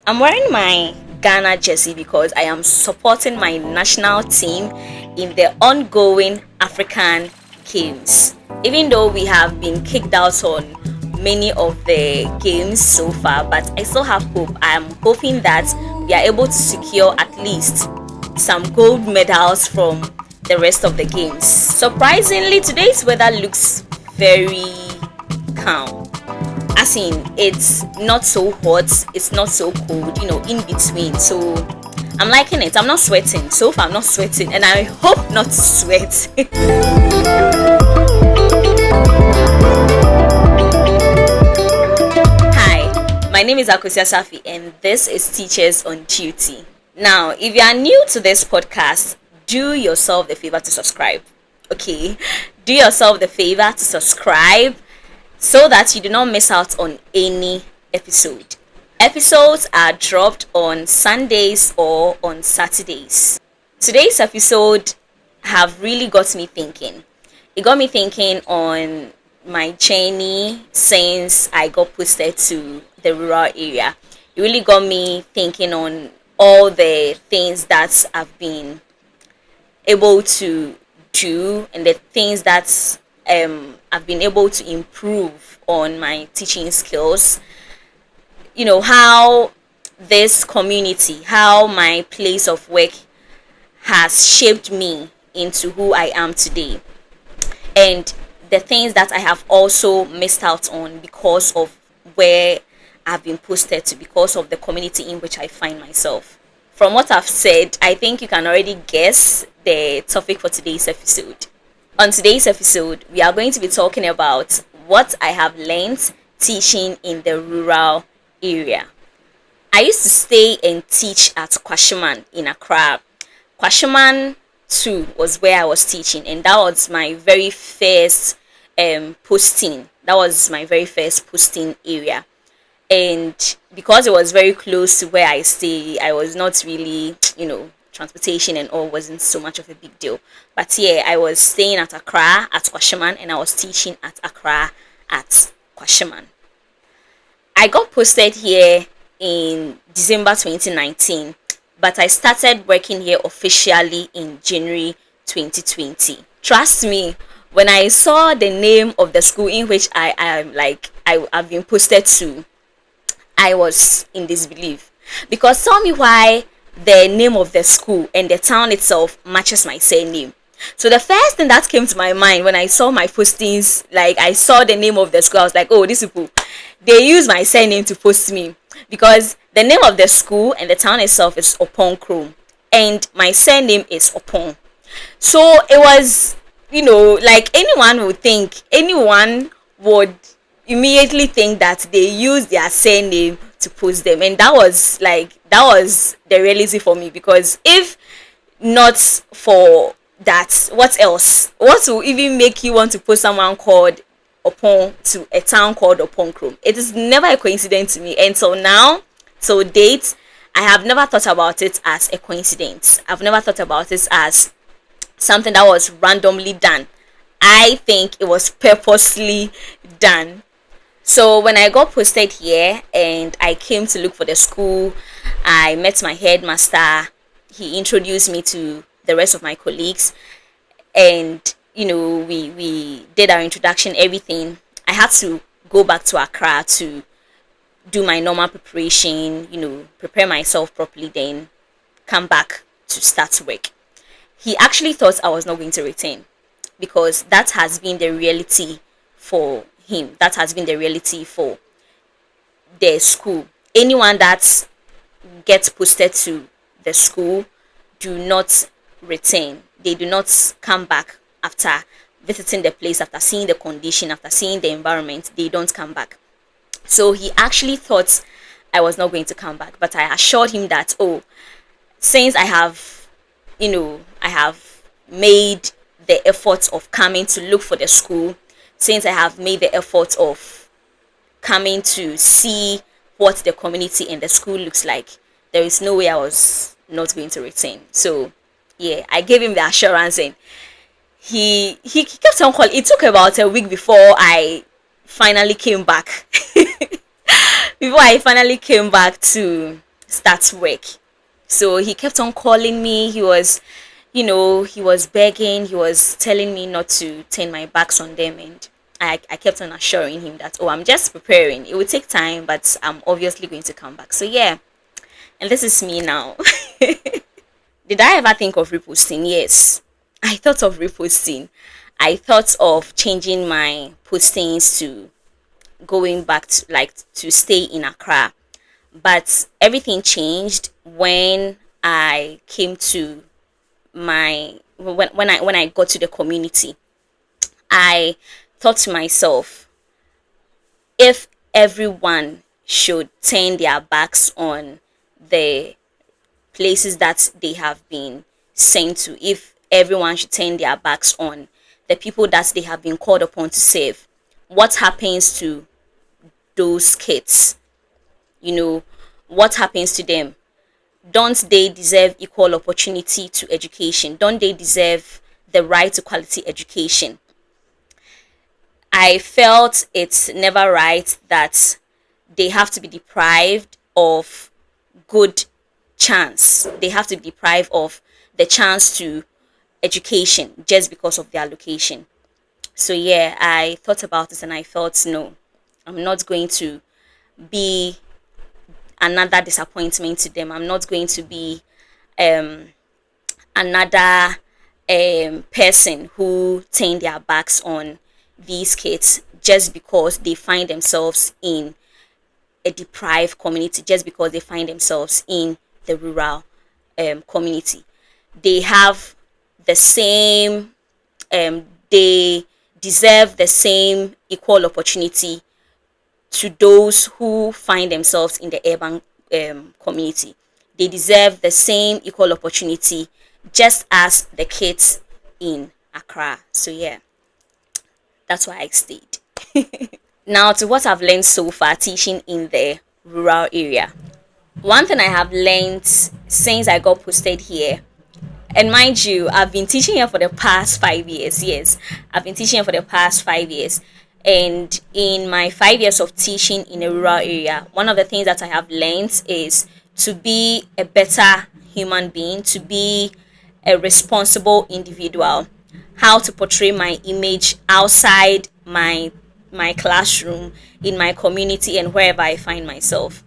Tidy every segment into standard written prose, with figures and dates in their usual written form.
I'm wearing my Ghana jersey because I am supporting my national team in the ongoing African Games. Even though we have been kicked out on many of the games so far, but I still have hope. I'm hoping that we are able to secure at least some gold medals from the rest of the games. Surprisingly, today's weather looks very calm, as in it's not so hot, it's not so cold, in between. So I'm liking it. I'm not sweating. So far I'm not sweating, and I hope not to sweat. Hi, my name is Akosia Safi, and this is Teachers on Duty. Now, if you are new to this podcast, do yourself the favor to subscribe. Okay, do yourself the favor to subscribe so that you do not miss out on any episode. Episodes are dropped on Sundays or on Saturdays. Today's episode have really got me thinking. It got me thinking on my journey since I got posted to the rural area. It really got me thinking on all the things that I've been able to do and the things that I've been able to improve on my teaching skills. How this community, how my place of work has shaped me into who I am today, and the things that I have also missed out on because of where I've been posted to, because of the community in which I find myself. From what I've said, I think you can already guess the topic for today's episode. On today's episode, we are going to be talking about what I have learned teaching in the rural area. I used to stay and teach at Kwashiman in Accra. Kwashiman 2 was where I was teaching, and that was my very first posting. That was my very first posting area. And because it was very close to where I stay, I was not really, transportation and all wasn't so much of a big deal. But yeah, I was staying at Accra at Kwashiman, and I was teaching at Accra at Kwashiman. I got posted here in December 2019, but I started working here officially in January 2020. Trust me, when I saw the name of the school in which I've been posted to, I was in disbelief. Because tell me why the name of the school and the town itself matches my surname. So the first thing that came to my mind when I saw my postings, like I saw the name of the school, I was like, oh, these people, they use my surname to post me. Because the name of the school and the town itself is Opon Chrome, and my surname is Opon. So it was, like anyone would immediately think that they use their surname to post them, and that was the reality for me. Because if not for that, what else? What will even make you want to post someone called Opon to a town called Opon Chrome? It is never a coincidence to me, and so now, till date, I have never thought about it as a coincidence. I've never thought about it as something that was randomly done. I think it was purposely done. So when I got posted here and I came to look for the school, I met my headmaster. He introduced me to the rest of my colleagues, and we did our introduction, everything. I had to go back to Accra to do my normal preparation, prepare myself properly, then come back to start work. He actually thought I was not going to return, because that has been the reality for him. That has been the reality for the school. Anyone that gets posted to the school do not return. They do not come back after visiting the place, after seeing the condition, after seeing the environment. They don't come back. So he actually thought I was not going to come back, but I assured him that, since I have made the effort of coming to look for the school, since I have made the effort of coming to see what the community and the school looks like, there is no way I was not going to return. So yeah, I gave him the assurance, and he kept on calling. It took about a week before I finally came back. Before I finally came back to start work. So he kept on calling me. He was begging, he was telling me not to turn my backs on them, and I kept on assuring him that, oh, I'm just preparing. It will take time, but I'm obviously going to come back. So yeah, and this is me now. Did I ever think of reposting? Yes. I thought of reposting. I thought of changing my postings to going back to stay in Accra. But everything changed when I came to when I got to the community. I thought to myself, if everyone should turn their backs on the places that they have been sent to, if everyone should turn their backs on the people that they have been called upon to save, what happens to those kids? You know, what happens to them? Don't they deserve equal opportunity to education? Don't they deserve the right to quality education? I felt it's never right that they have to be deprived of good chance. They have to be deprived of the chance to education just because of their location. So yeah, I thought about it and I felt no, I'm not going to be another disappointment to them. I'm not going to be um another person who turn their backs on these kids just because they find themselves in a deprived community, just because they find themselves in the rural community. They have the same, they deserve the same equal opportunity to those who find themselves in the urban community. They deserve the same equal opportunity just as the kids in Accra. So yeah, that's why I stayed. Now to what I've learned so far teaching in the rural area. One thing I have learned since I got posted here, and mind you, I've been teaching here for the past 5 years. Yes, I've been teaching here for the past 5 years. And in my 5 years of teaching in a rural area, one of the things that I have learned is to be a better human being, to be a responsible individual, how to portray my image outside my classroom, in my community, and wherever I find myself.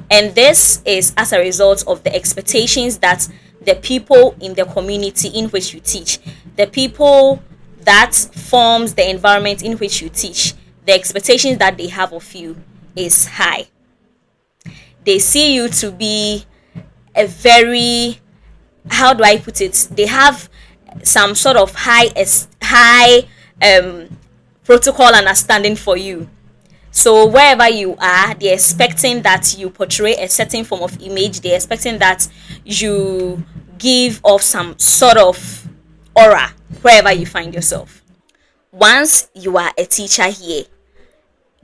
And this is as a result of the expectations that the people in the community in which you teach, the people that forms the environment in which you teach, the expectations that they have of you is high. They see you to be a very, how do I put it, they have some sort of high protocol understanding for you. So wherever you are, they're expecting that you portray a certain form of image. They're expecting that you give off some sort of aura wherever you find yourself. Once you are a teacher here,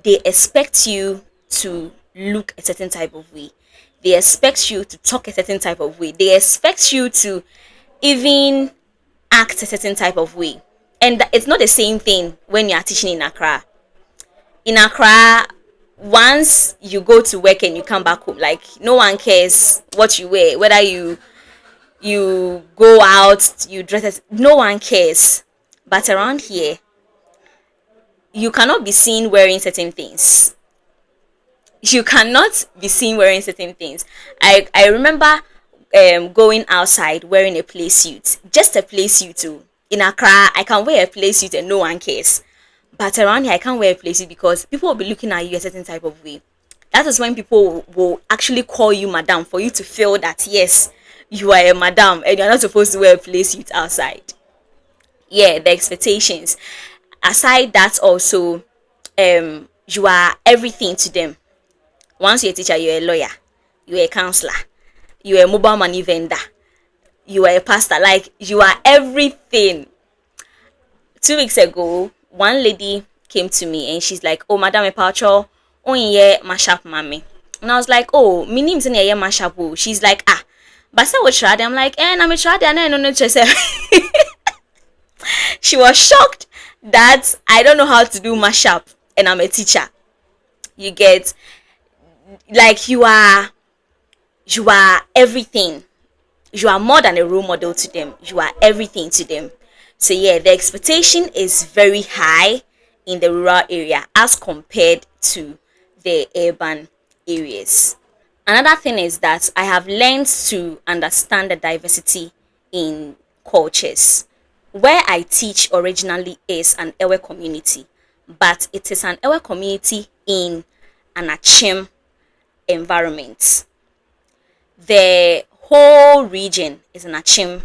they expect you to look a certain type of way. They expect you to talk a certain type of way. They expect you to even act a certain type of way. And it's not the same thing when you are teaching in Accra. In Accra, once you go to work and you come back home, like no one cares what you wear, whether you go out, you dress no one cares. But around here, you cannot be seen wearing certain things. You cannot be seen wearing certain things. I remember going outside wearing a play suit, just a play suit too. In Accra, I can wear a play suit and no one cares. But around here, I can't wear a play suit because people will be looking at you a certain type of way. That is when people will actually call you madam, for you to feel that yes, you are a madam and you're not supposed to wear a play suit outside. Yeah, the expectations. Aside that, also, you are everything to them. Once you're a teacher, you're a lawyer, you're a counselor, you're a mobile money vendor, you are a pastor. Like, you are everything. 2 weeks ago, one lady came to me and she's like, "Oh, Madam Epacho, oh yeah, mashup mommy." And I was like, "Oh, my name's in yeah mashup." Oh. She's like, "Ah, but so what trad?" I'm like, "Eh, I'm a trad and I don't know yourself." She was shocked that I don't know how to do mashup and I'm a teacher. You get, like, you are you are everything. You are more than a role model to them. You are everything to them. So yeah, the expectation is very high in the rural area as compared to the urban areas. Another thing is that I have learned to understand the diversity in cultures. Where I teach originally is an Ewe community, but it is an Ewe community in an Achim environment. The whole region is an Achim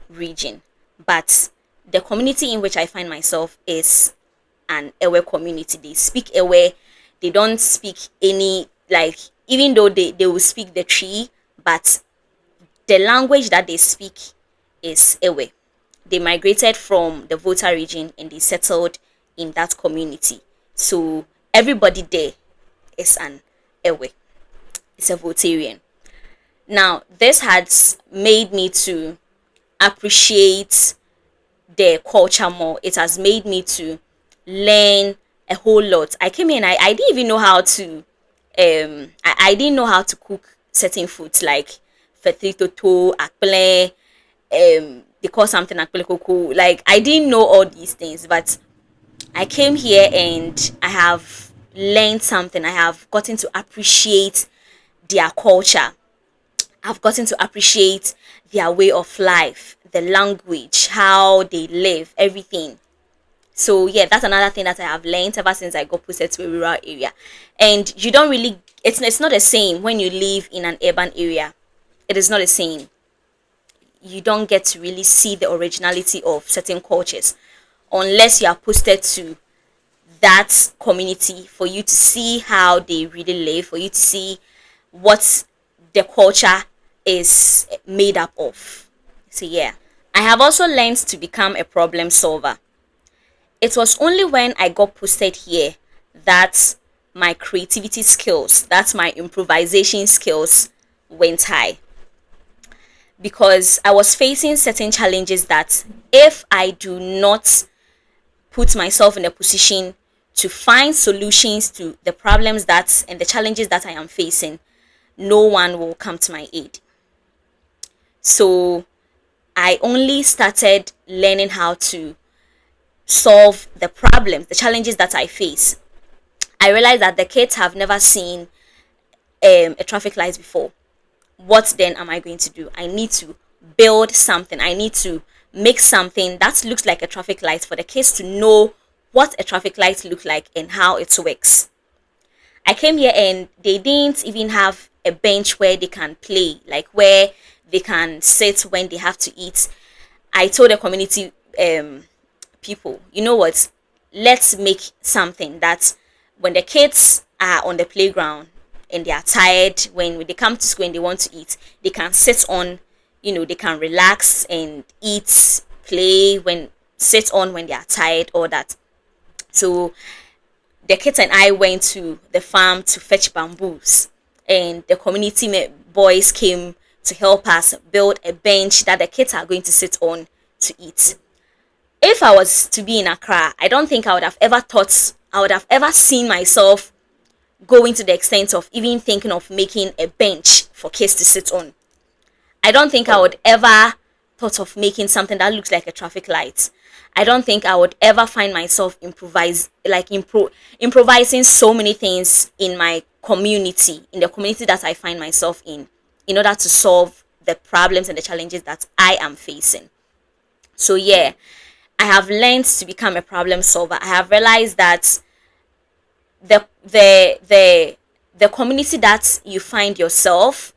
region, but the community in which I find myself is an Ewe community. They speak Ewe. They don't speak any, like, even though they will speak the tree, but the language that they speak is Ewe. They migrated from the Volta region and they settled in that community. So everybody there is an Ewe. It's a Voltarian. Now, this has made me to appreciate the culture more. It has made me to learn a whole lot. I came in, I didn't even know how to I didn't know how to cook certain foods like fetritoto, akple, they call something akple koko. Like, I didn't know all these things, but I came here and I have learned something. I have gotten to appreciate their culture. I've gotten to appreciate their way of life, the language, how they live, everything. So yeah, that's another thing that I have learned ever since I got posted to a rural area. And you don't really, it's not the same when you live in an urban area. It is not the same. You don't get to really see the originality of certain cultures unless you are posted to that community for you to see how they really live, for you to see what the culture is made up of. So yeah, I have also learned to become a problem solver. It was only when I got posted here that my creativity skills, that's my improvisation skills, went high, because I was facing certain challenges that if I do not put myself in a position to find solutions to the problems that and the challenges that I am facing, no one will come to my aid. So I only started learning how to solve the problems, the challenges that I face. I realized that the kids have never seen a traffic light before. What then am I going to do? I need to build something. I need to make something that looks like a traffic light for the kids to know what a traffic light looks like and how it works. I came here and they didn't even have a bench where they can play, like where they can sit when they have to eat. I told the community people, you know what? Let's make something that when the kids are on the playground and they are tired, when they come to school and they want to eat, they can sit on, they can relax and eat, play, sit on when they are tired, all that. So the kids and I went to the farm to fetch bamboos, and the community boys came to help us build a bench that the kids are going to sit on to eat. If I was to be in Accra, I don't think I would have ever seen myself going to the extent of even thinking of making a bench for kids to sit on. I don't think I would ever thought of making something that looks like a traffic light. I don't think I would ever find myself improvising so many things in my community, in the community that I find myself in order to solve the problems and the challenges that I am facing. So yeah, I have learned to become a problem solver. I have realized that the community that you find yourself,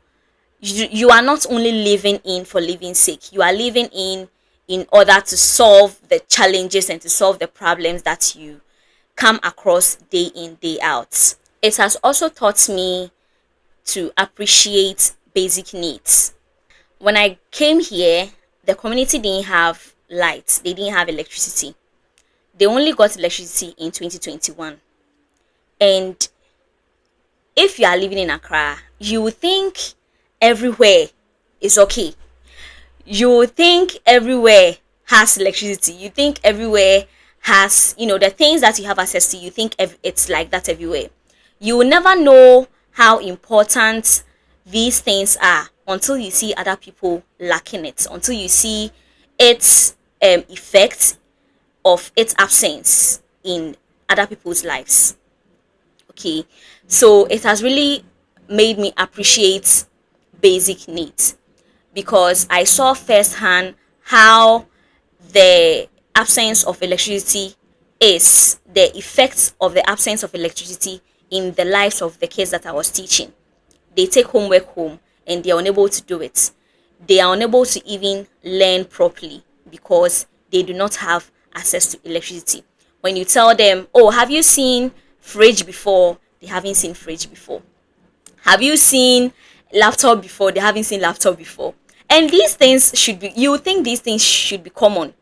you are not only living in for living sake. You are living in order to solve the challenges and to solve the problems that you come across day in, day out. It has also taught me to appreciate basic needs. When I came here, the community didn't have lights, they didn't have electricity. They only got electricity in 2021. And if you are living in Accra, you would think everywhere is okay. You would think everywhere has electricity. You think everywhere has, the things that you have access to, you think it's like that everywhere. You will never know how important these things are until you see other people lacking it, until you see its effect of its absence in other people's lives. Okay, so it has really made me appreciate basic needs because I saw firsthand how the absence of electricity is the effects of the absence of electricity in the lives of the kids that I was teaching. They take homework home and they are unable to do it. They are unable to even learn properly because they do not have access to electricity. When you tell them, oh, have you seen fridge before? They haven't seen fridge before. Have you seen laptop before? They haven't seen laptop before. And these things should be, you would think these things should be common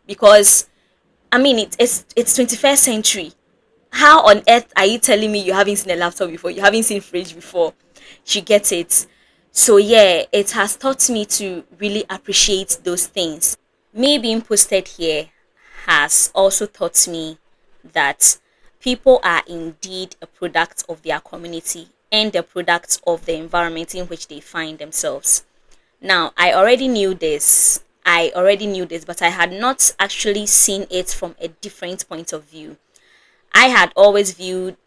because I mean it's 21st century. How on earth are you telling me you haven't seen a laptop before? You haven't seen fridge before? She gets it. So yeah, it has taught me to really appreciate those things. Me being posted here has also taught me that people are indeed a product of their community and a product of the environment in which they find themselves. Now, I already knew this. But I had not actually seen it from a different point of view. I had always viewed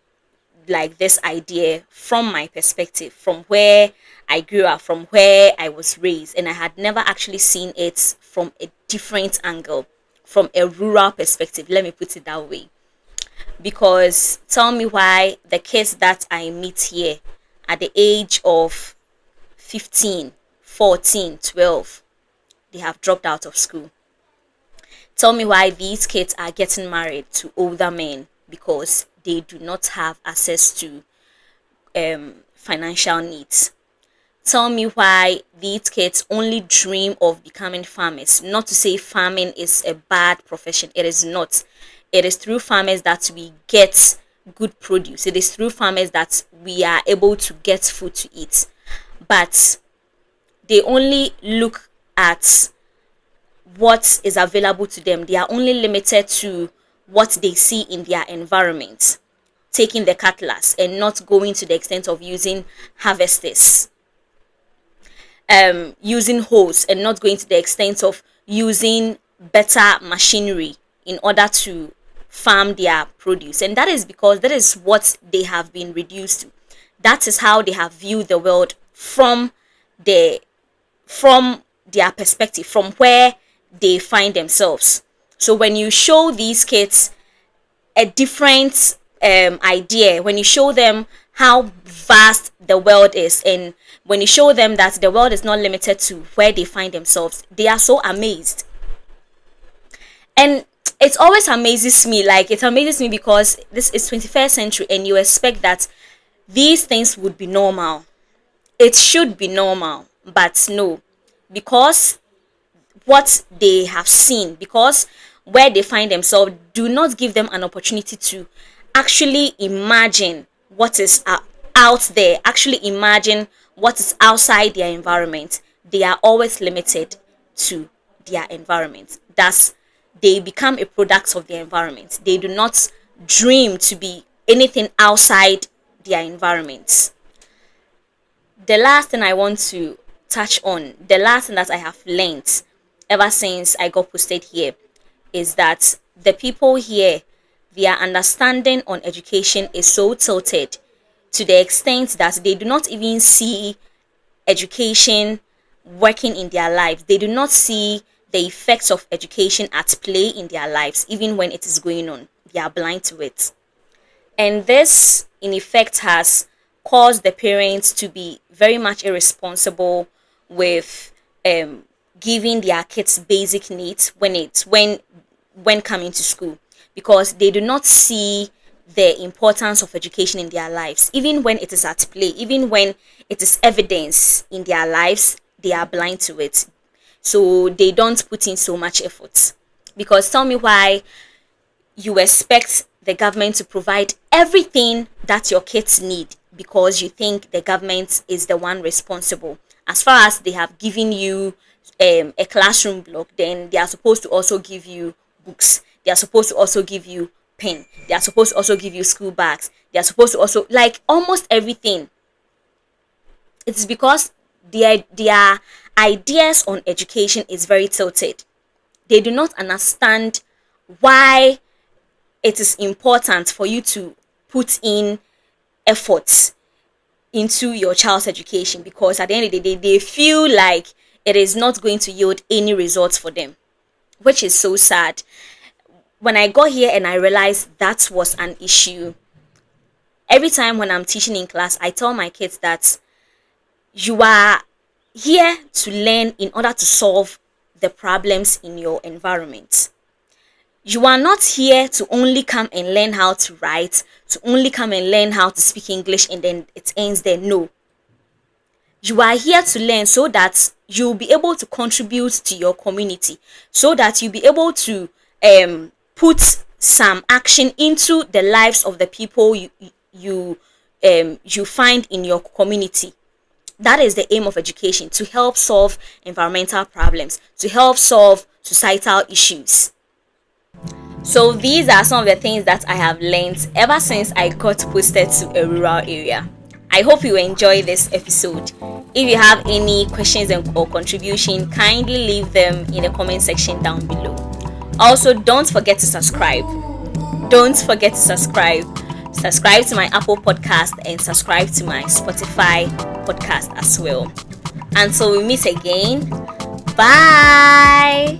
like this idea from my perspective, from where I grew up, from where I was raised, and I had never actually seen it from a different angle, from a rural perspective. Let me put it that way. Because tell me why the kids that I meet here at the age of 15, 14, 12, they have dropped out of school. Tell me why these kids are getting married to older men because they do not have access to financial needs. Tell me why these kids only dream of becoming farmers. Not to say farming is a bad profession, it is not. It is through farmers that we get good produce, it is through farmers that we are able to get food to eat. But they only look at what is available to them. They are only limited to what they see in their environment, taking the cutlass and not going to the extent of using harvesters, using hoes, and not going to the extent of using better machinery in order to farm their produce. And that is because that is what they have been reduced to. That is how they have viewed the world the from their perspective, from where they find themselves. So when you show these kids a different idea, when you show them how vast the world is, and when you show them that the world is not limited to where they find themselves, they are so amazed. And it always amazes me, like it amazes me because this is 21st century and you expect that these things would be normal. It should be normal, but no, because what they have seen, because where they find themselves do not give them an opportunity to actually imagine what is out there, actually imagine what is outside their environment. They are always limited to their environment. Thus, they become a product of their environment. They do not dream to be anything outside their environment. The last thing I want to touch on, the last thing that I have learned ever since I got posted here, is that the people here, their understanding on education is so tilted to the extent that they do not even see education working in their lives. They do not see the effects of education at play in their lives, even when it is going on. They are blind to it. And this, in effect, has caused the parents to be very much irresponsible with giving their kids basic needs when coming to school, because they do not see the importance of education in their lives. Even when it is at play, even when it is evidence in their lives, they are blind to it. So they don't put in so much effort. Because tell me why you expect the government to provide everything that your kids need because you think the government is the one responsible. As far as they have given you a classroom block, then they are supposed to also give you books. They are supposed to also give you pen. They are supposed to also give you school bags. They are supposed to also, like, almost everything. It's because their ideas on education is very tilted. They do not understand why it is important for you to put in efforts into your child's education, because at the end of the day they feel like it is not going to yield any results for them, which is so sad. When I got here and I realized that was an issue, every time when I'm teaching in class, I tell my kids that you are here to learn in order to solve the problems in your environment. You are not here to only come and learn how to write, to only come and learn how to speak English and then it ends there. No. You are here to learn so that you'll be able to contribute to your community, so that you'll be able to put some action into the lives of the people you find in your community. That is the aim of education, to help solve environmental problems, to help solve societal issues. So these are some of the things that I have learned ever since I got posted to a rural area. I hope you enjoy this episode. If you have any questions or contribution, kindly leave them in the comment section down below. Also, don't forget to subscribe. Don't forget to subscribe. Subscribe to my Apple podcast and subscribe to my Spotify podcast as well. Until we meet again, bye.